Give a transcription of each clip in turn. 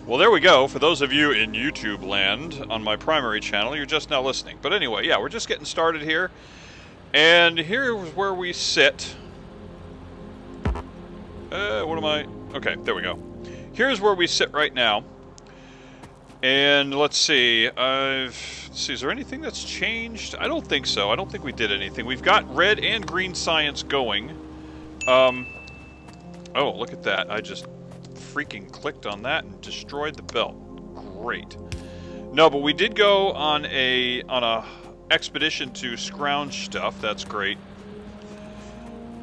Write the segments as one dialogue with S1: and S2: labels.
S1: Well, there we go. For those of you in YouTube land on my primary channel, you're just now listening. But anyway, yeah, we're just getting started here. And here's where we sit. What am I? Okay, there we go. Here's where we sit right now. And let's see. Let's see, is there anything that's changed? I don't think so. I don't think we did anything. We've got red and green science going. Oh, look at that. I just freaking clicked on that and destroyed the belt. Great. No, but we did go on a expedition to scrounge stuff. That's great.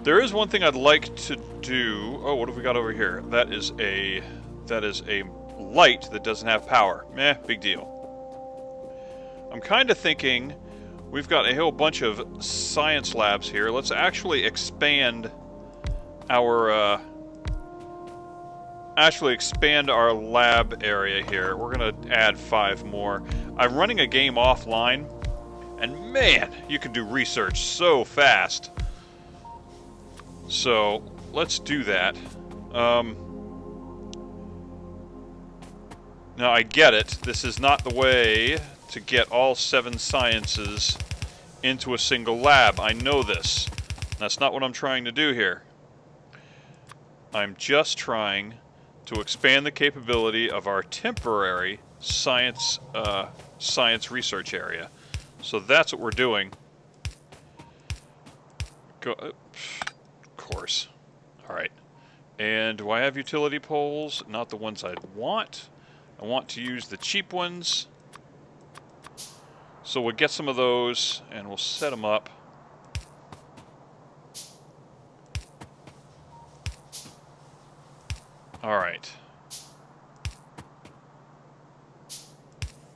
S1: There is one thing I'd like to do. Oh, what have we got over here? That is a light that doesn't have power. Meh, big deal. I'm kind of thinking we've got a whole bunch of science labs here. Let's actually expand our lab area here. We're gonna add 5 more. I'm running a game offline, and man, you can do research so fast. So let's do that. Now I get it. This is not the way to get all 7 sciences into a single lab. I know this. That's not what I'm trying to do here. I'm just trying to expand the capability of our temporary science research area. So that's what we're doing. Of course. All right. And do I have utility poles? Not the ones I'd want. I want to use the cheap ones. So we'll get some of those and we'll set them up. All right.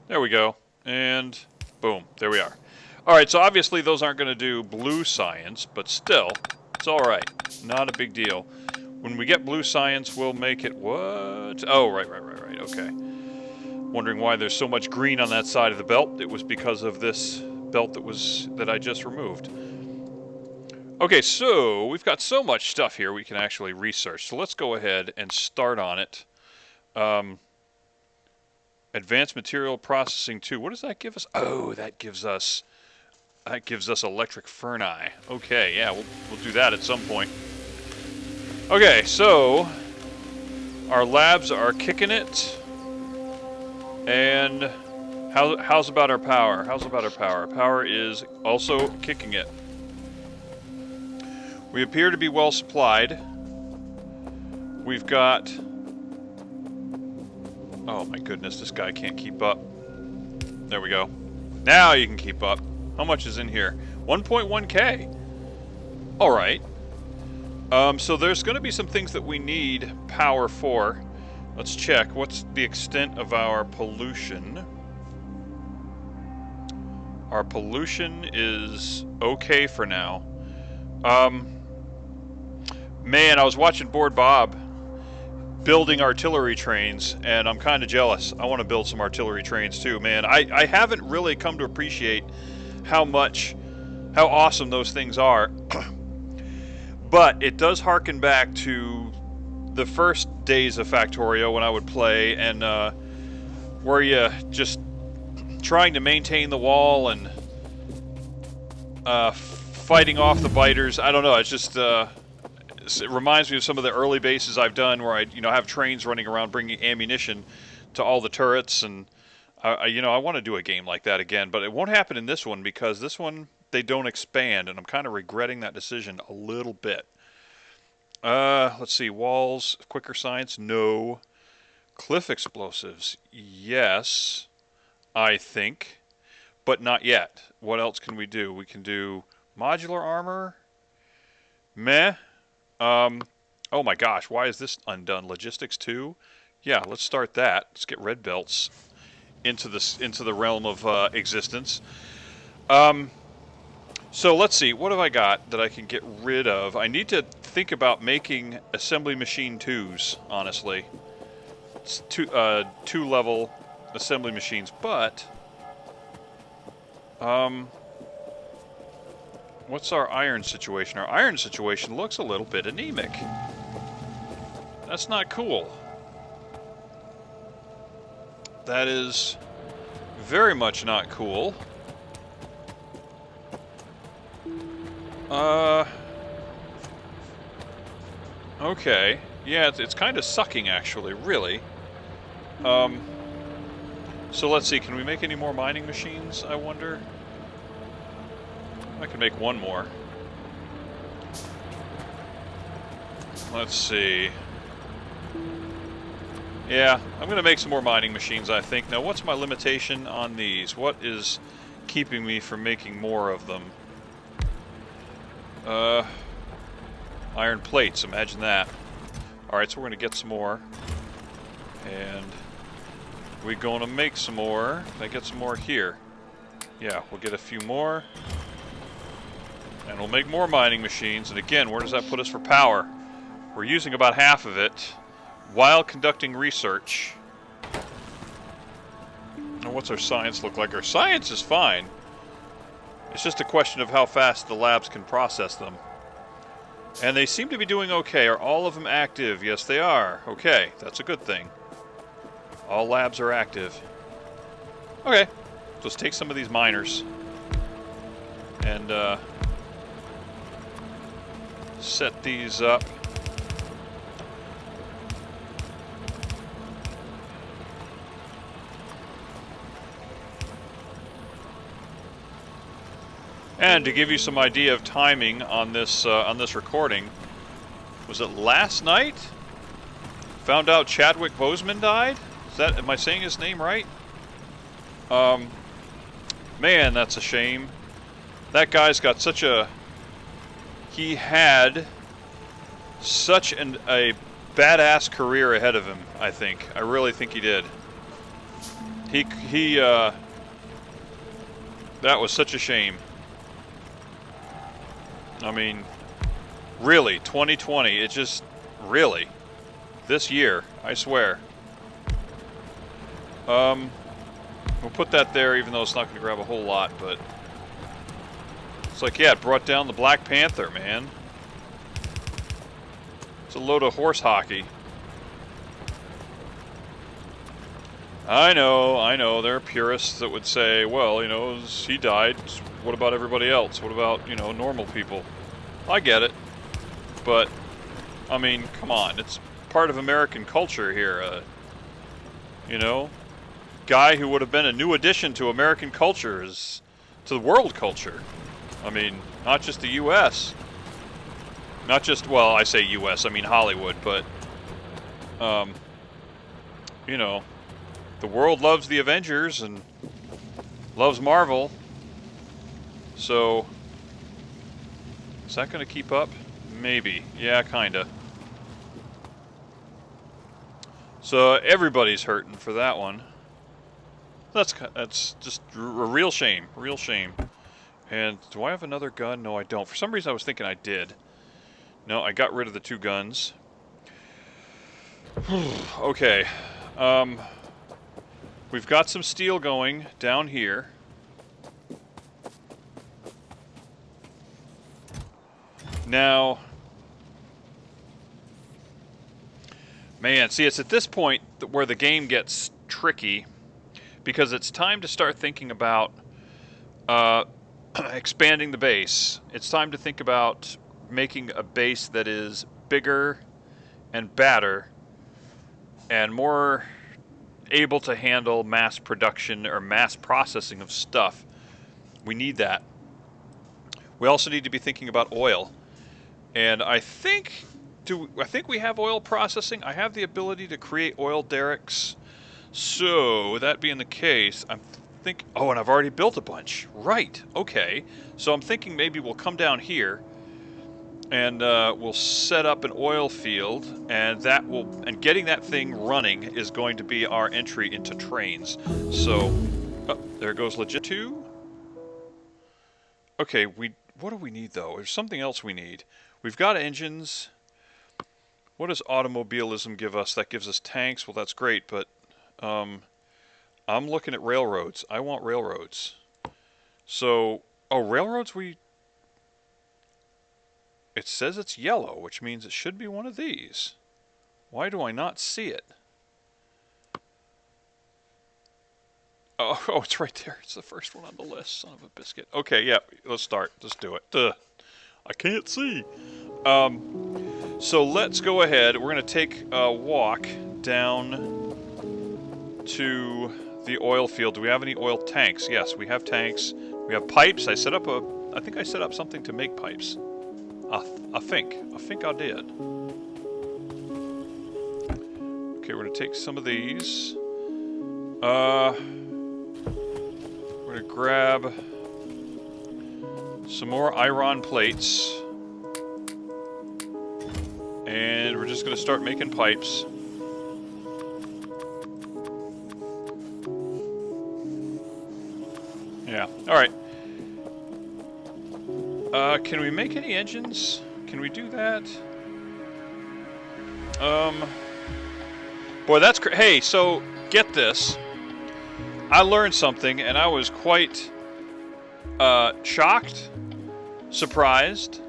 S1: There we go. And boom, there we are. All right, so obviously those aren't going to do blue science, but still, it's all right. Not a big deal. When we get blue science, we'll make it what? Oh, right, okay. Wondering why there's so much green on that side of the belt. It was because of this belt that I just removed. Okay, so we've got so much stuff here we can actually research. So let's go ahead and start on it. Advanced material processing 2. What does that give us? Oh, that gives us electric ferni. Okay, yeah, we'll do that at some point. Okay, so our labs are kicking it. And how's about our power? Power is also kicking it. We appear to be well supplied. We've got... Oh my goodness, this guy can't keep up. There we go. Now you can keep up. How much is in here? 1.1K. All right. So there's going to be some things that we need power for. Let's check. What's the extent of our pollution? Our pollution is okay for now. Man, I was watching Board Bob building artillery trains, and I'm kind of jealous. I want to build some artillery trains too, man. I haven't really come to appreciate how awesome those things are. But it does harken back to the first days of Factorio when I would play, and where you just trying to maintain the wall and fighting off the biters. I don't know. It's just it reminds me of some of the early bases I've done where I have trains running around bringing ammunition to all the turrets, and I want to do a game like that again, but it won't happen in this one because this one they don't expand, and I'm kind of regretting that decision a little bit. Let's see, walls, quicker science, no. Cliff explosives, yes, I think, but not yet. What else can we do? We can do modular armor, meh. Oh my gosh, why is this undone? Logistics 2? Yeah, let's start that. Let's get red belts into the realm of existence. So let's see, what have I got that I can get rid of? I need to think about making assembly machine 2s, honestly. It's two level assembly machines, but what's our iron situation? Our iron situation looks a little bit anemic. That's not cool. That is very much not cool. Okay. Yeah, it's kind of sucking, actually, really. So let's see, can we make any more mining machines, I wonder? I can make one more. Let's see. Yeah, I'm going to make some more mining machines, I think. Now, what's my limitation on these? What is keeping me from making more of them? Iron plates, imagine that. Alright, so we're going to get some more. And we're going to make some more. Can I get some more here? Yeah, we'll get a few more. And we'll make more mining machines. And again, where does that put us for power? We're using about half of it while conducting research. Now, what's our science look like? Our science is fine. It's just a question of how fast the labs can process them. And they seem to be doing okay. Are all of them active? Yes, they are. Okay, that's a good thing. All labs are active. Okay, let's take some of these miners and set these up. And to give you some idea of timing on this recording, was it last night? Found out Chadwick Boseman died. Am I saying his name right? Man, that's a shame. That guy's got such a. He had such a badass career ahead of him. I think. I really think he did. That was such a shame. I mean, really, 2020, it just, really, this year, I swear. We'll put that there, even though it's not going to grab a whole lot, but it's like, yeah, it brought down the Black Panther, man. It's a load of horse hockey. I know, there are purists that would say, well, you know, he died, what about everybody else? What about, you know, normal people? I get it, but, I mean, come on, it's part of American culture here, you know? Guy who would have been a new addition to American culture to the world culture. I mean, not just the U.S. Not just, well, I say U.S., I mean Hollywood, but, you know, the world loves the Avengers and loves Marvel. So, is that going to keep up? Maybe. Yeah, kind of. So, everybody's hurting for that one. That's just a real shame. Real shame. And do I have another gun? No, I don't. For some reason, I was thinking I did. No, I got rid of the two guns. Okay. We've got some steel going down here. Now, man, see, it's at this point where the game gets tricky, because it's time to start thinking about expanding the base. It's time to think about making a base that is bigger and badder and more able to handle mass production or mass processing of stuff. We need that. We also need to be thinking about oil. And I think we have oil processing. I have the ability to create oil derricks. So, with that being the case, oh, and I've already built a bunch. Right, okay. So I'm thinking maybe we'll come down here and we'll set up an oil field, and getting that thing running is going to be our entry into trains. So, there goes legit 2. Okay, what do we need though? There's something else we need. We've got engines. What does automobilism give us? That gives us tanks. Well, that's great, but I'm looking at railroads. I want railroads. So, railroads, it says it's yellow, which means it should be one of these. Why do I not see it? Oh, it's right there. It's the first one on the list. Son of a biscuit. Okay, yeah, let's start. Let's do it. I can't see. So let's go ahead. We're going to take a walk down to the oil field. Do we have any oil tanks? Yes, we have tanks. We have pipes. I think I set up something to make pipes. I think I did. Okay, we're going to take some of these. We're going to grab some more iron plates. And we're just going to start making pipes. Yeah, alright. Can we make any engines? Can we do that? Boy, that's hey, so get this. I learned something, and I was quite shocked, surprised,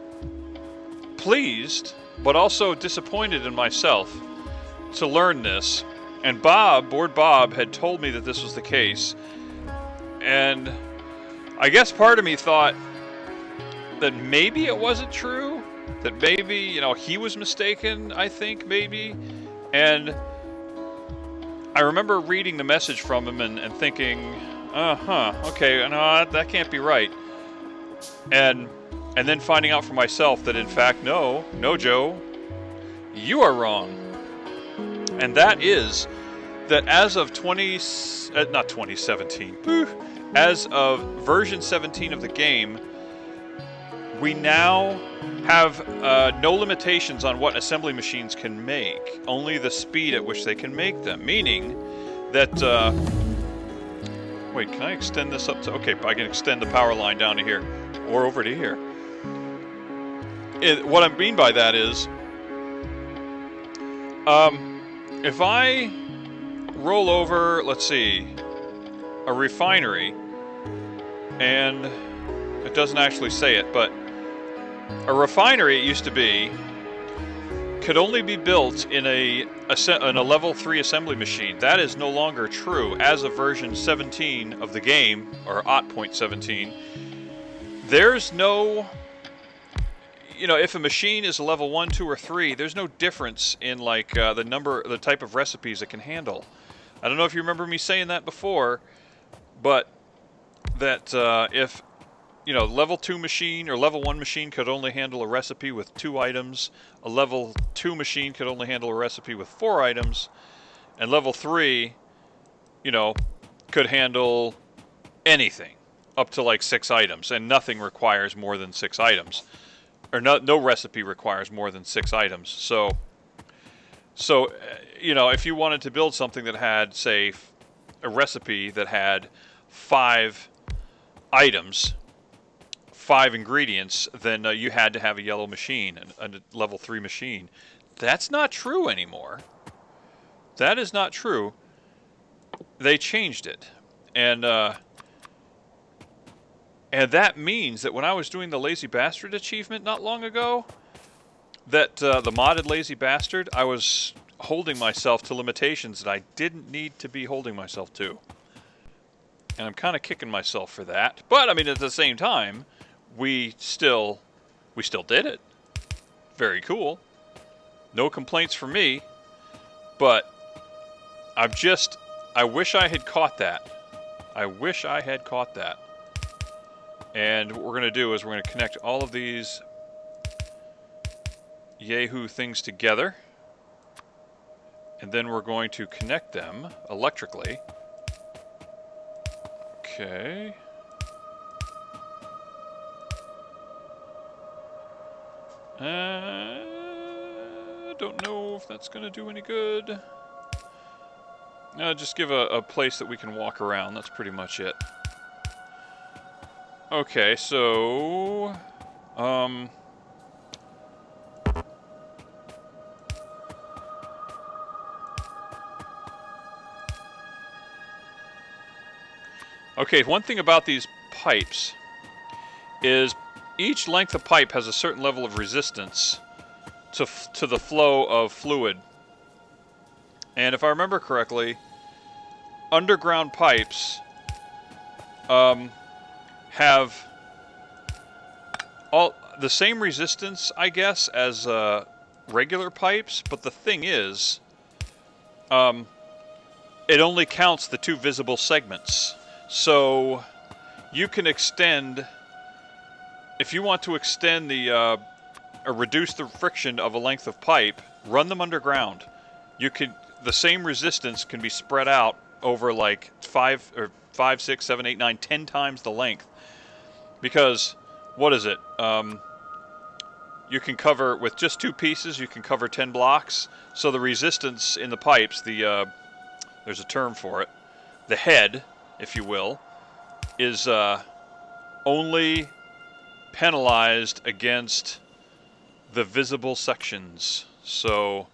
S1: pleased, but also disappointed in myself to learn this. And Board Bob, had told me that this was the case. And I guess part of me thought that maybe it wasn't true, that maybe, you know, he was mistaken, I think, maybe. And I remember reading the message from him and thinking, okay, no, that can't be right. And then finding out for myself that, in fact, no, Joe, you are wrong. And that is that as of not 2017, as of version 17 of the game, we now have no limitations on what assembly machines can make, only the speed at which they can make them. Meaning that, wait, can I extend this up to, okay, I can extend the power line down to here, or over to here. What I mean by that is, if I roll over, let's see, a refinery, and it doesn't actually say it, but a refinery, it used to be, could only be built in a level 3 assembly machine. That is no longer true. As of version 17 of the game, or Ep.8, there's no, you know, if a machine is a level 1, 2, or 3, there's no difference in, like, the type of recipes it can handle. I don't know if you remember me saying that before, but that if, you know, level 2 machine or level 1 machine could only handle a recipe with 2 items, a level 2 machine could only handle a recipe with 4 items, and level 3, you know, could handle anything up to like 6 items, and nothing requires more than 6 items. Or no recipe requires more than 6 items. So, you know, if you wanted to build something that had, say, a recipe that had 5 items, 5 ingredients, then you had to have a yellow machine, a level 3 machine. That's not true anymore. That is not true. They changed it. And that means that when I was doing the Lazy Bastard achievement not long ago, that the modded Lazy Bastard, I was holding myself to limitations that I didn't need to be holding myself to. And I'm kind of kicking myself for that. But, I mean, at the same time, we still did it. Very cool. No complaints from me. But I wish I had caught that. I wish I had caught that. And what we're going to do is we're going to connect all of these Yahoo things together. And then we're going to connect them electrically. Okay. Don't know if that's going to do any good. Just give a place that we can walk around. That's pretty much it. Okay, so... okay, one thing about these pipes is each length of pipe has a certain level of resistance to the flow of fluid. And if I remember correctly, underground pipes have all the same resistance, I guess, as regular pipes, but the thing is, it only counts the 2 visible segments. So you can extend, if you want to extend the or reduce the friction of a length of pipe, run them underground. The same resistance can be spread out over like 5, 6, 7, 8, 9, 10 times the length. Because what is it? You can cover with just 2 pieces. You can cover 10 blocks. So the resistance in the pipes, there's a term for it, the head, if you will, is only penalized against the visible sections. So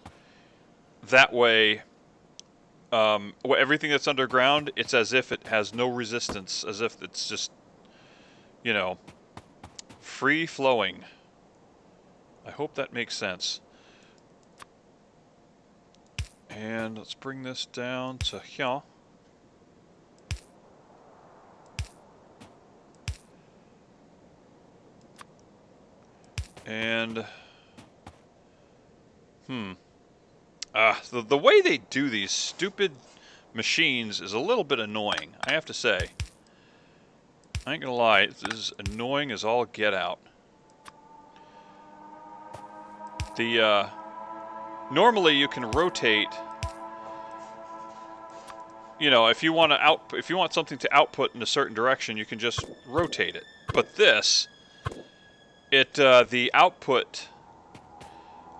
S1: that way, everything that's underground, it's as if it has no resistance, as if it's just, you know, free flowing. I hope that makes sense. And let's bring this down to here. And the way they do these stupid machines is a little bit annoying, I have to say. I ain't gonna lie, this is annoying as all get out. Normally you can rotate. You know, if you want something to output in a certain direction, you can just rotate it. But this, the output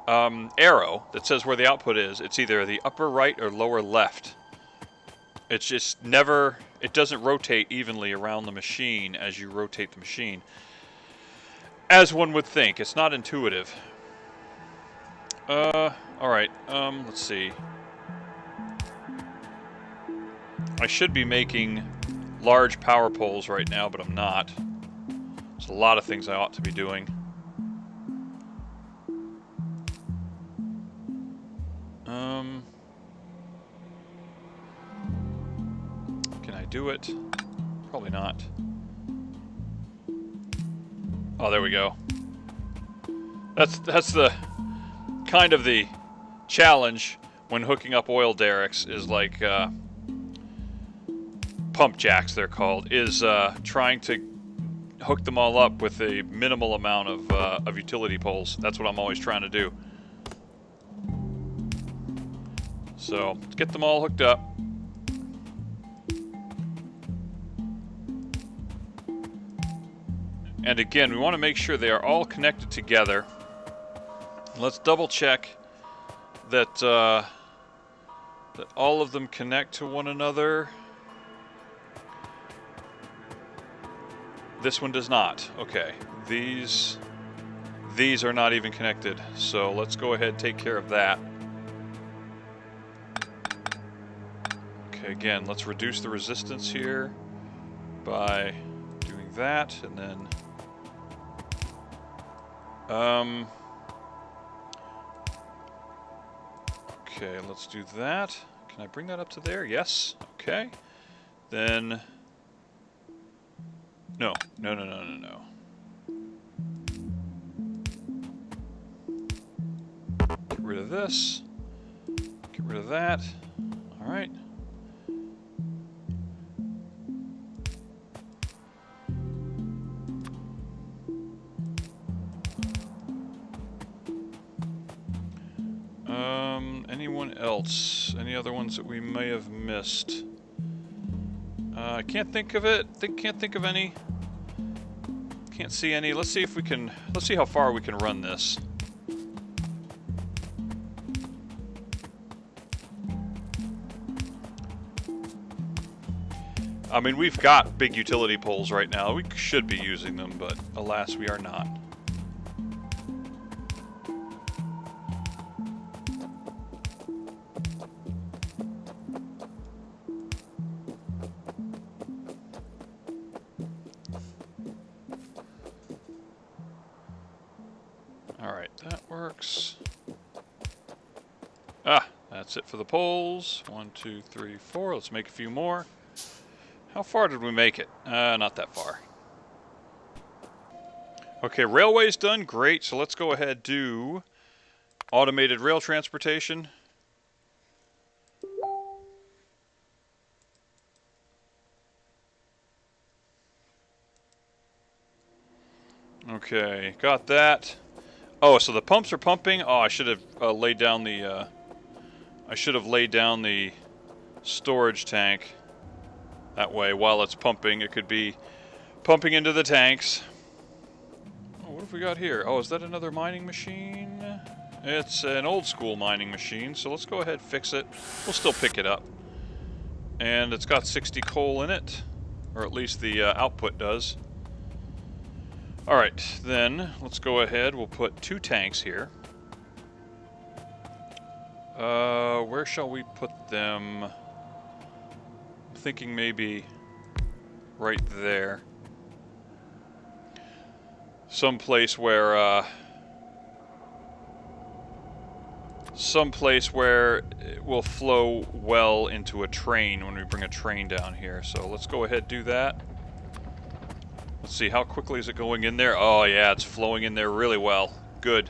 S1: arrow that says where the output is, it's either the upper right or lower left. It's just never, it doesn't rotate evenly around the machine as you rotate the machine. As one would think, it's not intuitive. Alright, let's see. I should be making large power poles right now, but I'm not. There's a lot of things I ought to be doing. Can I do it? Probably not. Oh, there we go. That's the kind of the challenge when hooking up oil derricks, is like pump jacks, they're called, is trying to hook them all up with a minimal amount of utility poles. That's what I'm always trying to do. So let's get them all hooked up. And again, we want to make sure they are all connected together. Let's double check that that all of them connect to one another. This one does not. Okay, these are not even connected. So let's go ahead and take care of that. Okay, again, let's reduce the resistance here by doing that, and then okay, let's do that. Can I bring that up to there? Yes. Okay. Then no. Get rid of this. Get rid of that. All right. Anyone else? Any other ones that we may have missed? I can't think of it. Can't think of any. Can't see any. Let's see if we can. Let's see how far we can run this. I mean, we've got big utility poles right now. We should be using them, but alas, we are not. Alright, that works. Ah, that's it for the poles. 1, 2, 3, 4. Let's make a few more. How far did we make it? Not that far. Okay, railway's done. Great. So let's go ahead and do automated rail transportation. Okay, got that. Oh, so the pumps are pumping. Oh, I should have laid down the. I should have laid down the storage tank. That way, while it's pumping, it could be pumping into the tanks. Oh, what have we got here? Oh, is that another mining machine? It's an old school mining machine, so let's go ahead and fix it. We'll still pick it up. And it's got 60 coal in it, or at least the output does. Alright, then let's go ahead. We'll put 2 tanks here. Where shall we put them? I'm thinking maybe right there. Someplace where it will flow well into a train when we bring a train down here. So let's go ahead and do that. Let's see, how quickly is it going in there? Oh yeah, it's flowing in there really well. Good.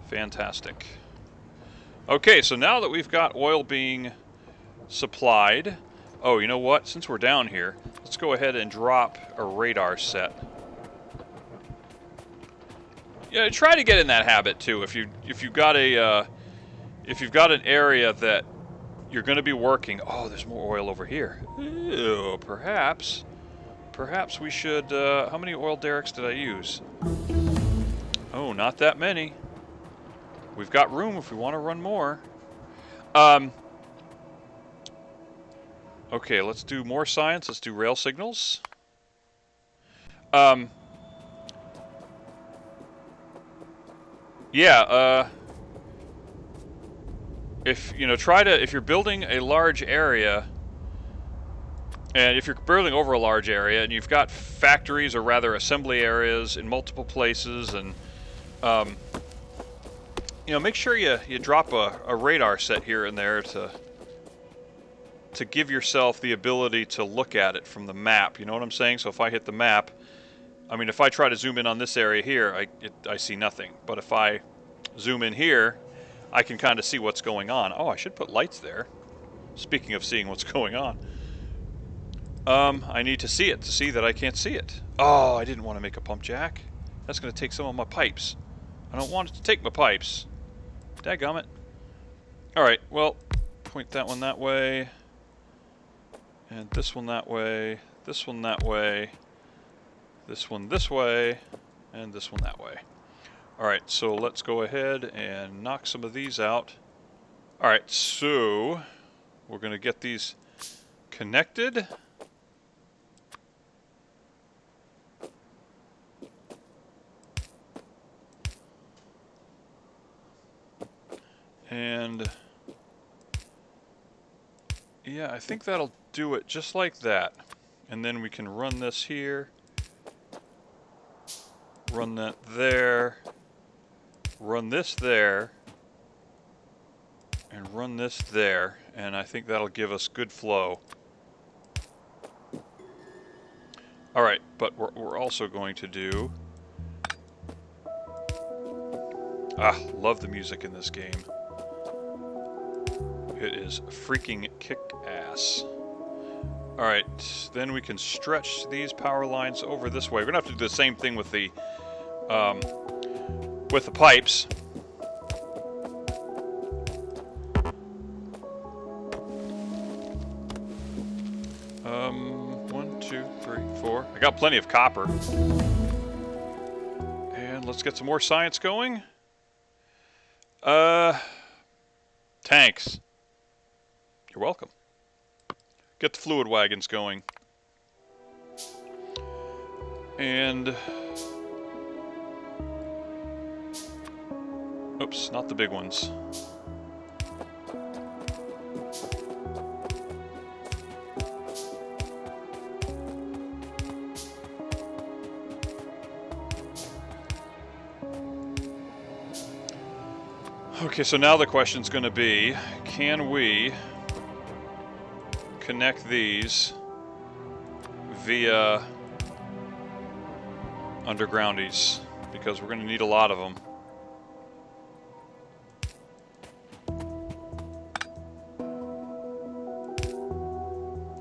S1: Fantastic. Okay, so now that we've got oil being supplied, oh, you know what? Since we're down here, let's go ahead and drop a radar set. Yeah, try to get in that habit too. If you've got an area that you're going to be working. Oh, there's more oil over here. Ew, perhaps we should. How many oil derricks did I use? Oh, not that many. We've got room if we want to run more. Okay, let's do more science. Let's do rail signals. Yeah, if you're building a large area, and if you're building over a large area, and you've got factories or rather assembly areas in multiple places, and make sure you drop a radar set here and there to give yourself the ability to look at it from the map. You know what I'm saying? So if I hit the map, I mean, if I try to zoom in on this area here, I see nothing. But if I zoom in here, I can kind of see what's going on. Oh, I should put lights there. Speaking of seeing what's going on. I need to see it to see that I can't see it. Oh, I didn't want to make a pump jack. That's going to take some of my pipes. I don't want it to take my pipes. Dadgummit. Alright, well, point that one that way. And this one that way. This one that way. This one this way, and this one that way. Alright, so let's go ahead and knock some of these out. Alright, so we're going to get these connected. And yeah, I think that'll do it just like that. And then we can run this here. Run that there, run this there, and run this there, and I think that'll give us good flow. Alright, but we're also going to do... love the music in this game. It is freaking kick-ass. Alright, then we can stretch these power lines over this way. We're going to have to do the same thing with the pipes. One, two, three, four. I got plenty of copper. And let's get some more science going. Tanks. You're welcome. Get the fluid wagons going. And... oops, not the big ones. Okay, so now the question's going to be, can we connect these via undergroundies, because we're going to need a lot of them.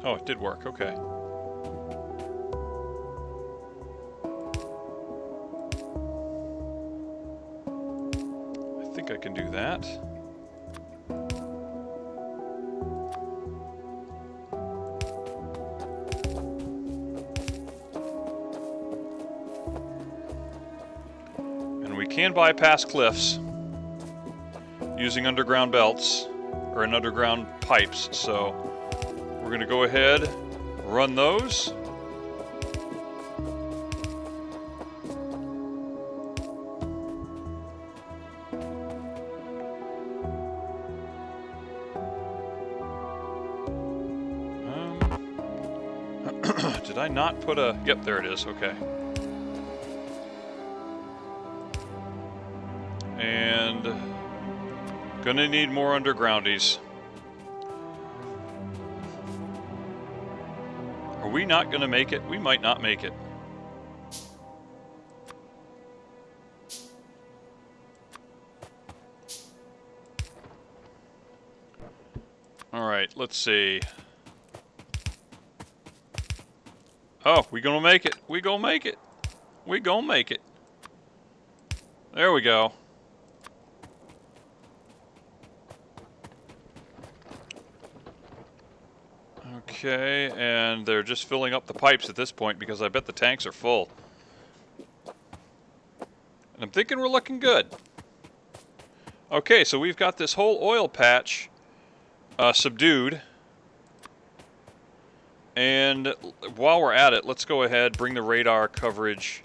S1: Oh, it did work. Okay. I think I can do that. And we can bypass cliffs using underground belts or in underground pipes, so we're going to go ahead, run those. Did I not put a... Yep, there it is. Okay. And gonna need more undergroundies. Are we not gonna make it? We might not make it. Alright, let's see. Oh, we gonna make it. We gonna make it. We gonna make it. There we go. Okay, and they're just filling up the pipes at this point because I bet the tanks are full. And I'm thinking we're looking good. Okay, so we've got this whole oil patch subdued. And while we're at it, let's go ahead, bring the radar coverage.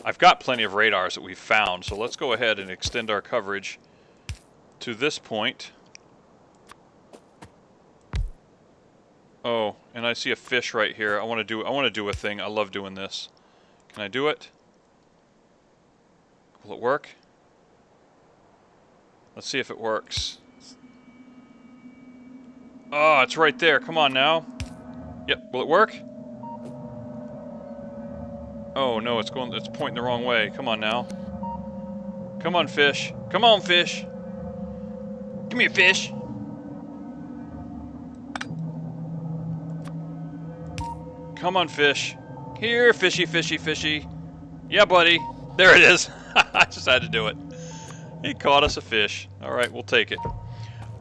S1: I've got plenty of radars that we've found, so let's go ahead and extend our coverage to this point. Oh, and I see a fish right here. I want to do a thing. I love doing this. Can I do it? Will it work? Let's see if it works. Oh, it's right there. Come on now. Yep, will it work? Oh no, it's pointing the wrong way. Come on now. Come on, fish. Come on, fish. Give me a fish. Come on, fish. Here, fishy, fishy, fishy. Yeah, buddy. There it is. I just had to do it. He caught us a fish. Alright, we'll take it.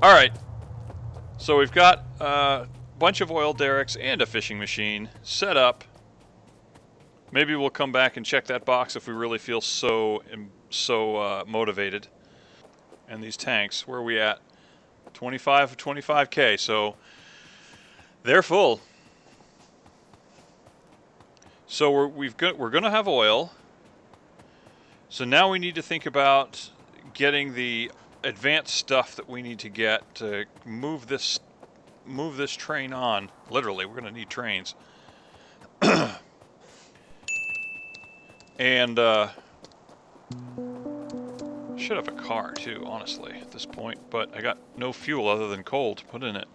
S1: Alright. So we've got a bunch of oil derricks and a fishing machine set up. Maybe we'll come back and check that box if we really feel so motivated. And these tanks, where are we at? 25K, so they're full. So we're going to have oil. So now we need to think about getting the advanced stuff that we need to get to move this train on. Literally, we're going to need trains. And should have a car too, honestly, at this point. But I got no fuel other than coal to put in it.